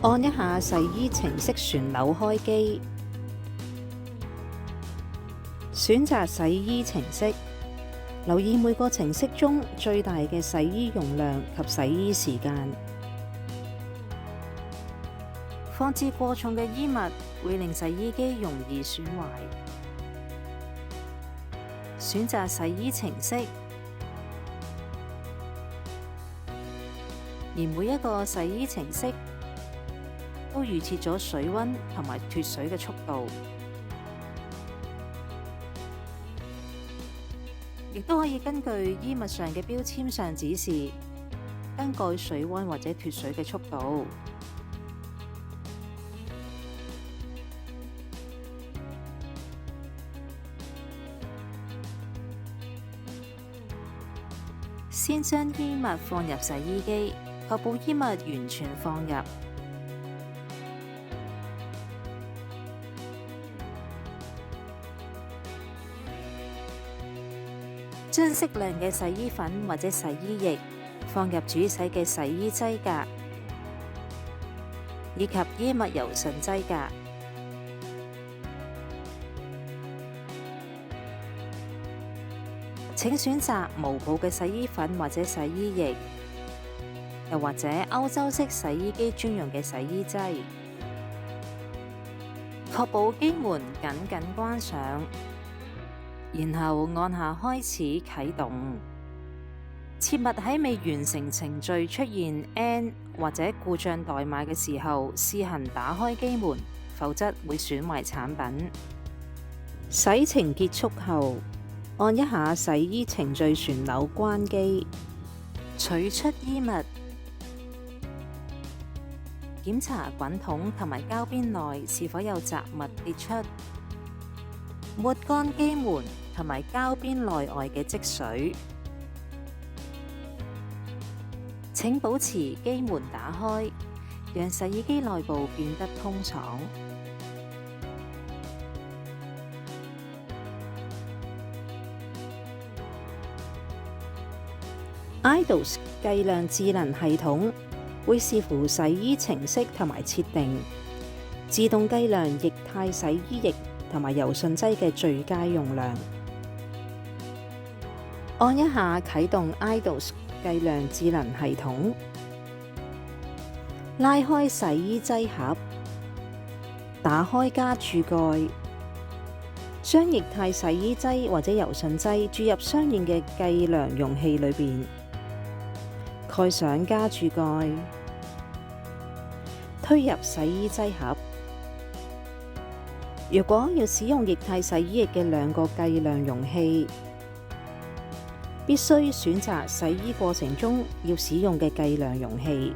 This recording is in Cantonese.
按一下洗衣程式旋鈕開機，選擇洗衣程式，留意每個程式中最大嘅洗衣容量及洗衣時間。放置過重嘅衣物會令洗衣機容易損壞。選擇洗衣程式，而每一個洗衣程式都預設咗水溫同埋脫水嘅速度，亦都可以根據衣物上嘅標籤上指示，更改水溫或者脫水嘅速度。先將衣物放入洗衣機，確保衣物完全放入。將適量嘅洗衣粉或者洗衣液放入煮洗嘅洗衣劑格，以及衣物柔順劑格。請選擇無泡嘅洗衣粉或者洗衣液，又或者歐洲式洗衣機專用嘅洗衣劑。確保機門緊緊關上，然後按下開始啟動。切勿喺未完成程序出現 N 或者故障代碼嘅時候試行打開機門，否則會損壞產品。洗程結束後，按一下洗衣程序旋鈕關機，取出衣物，檢查滾筒同埋膠邊內是否有雜物跌出，抹乾機門同埋膠邊內外嘅積水。請保持機門打開，讓洗衣機內部變得通爽。IDOS 計量智能系統會視乎洗衣程式同埋設定，自動計量液態洗衣液同埋柔順劑嘅最佳用量。按一下啟動 IDOS 計量智能系統，拉開洗衣劑盒，打開加注蓋，將液態洗衣劑或者柔順劑注入相應嘅計量容器裏邊。蓋上加注蓋，推入洗衣劑盒。如果要使用液態洗衣液嘅兩個計量容器，必須選擇洗衣過程中要使用嘅計量容器。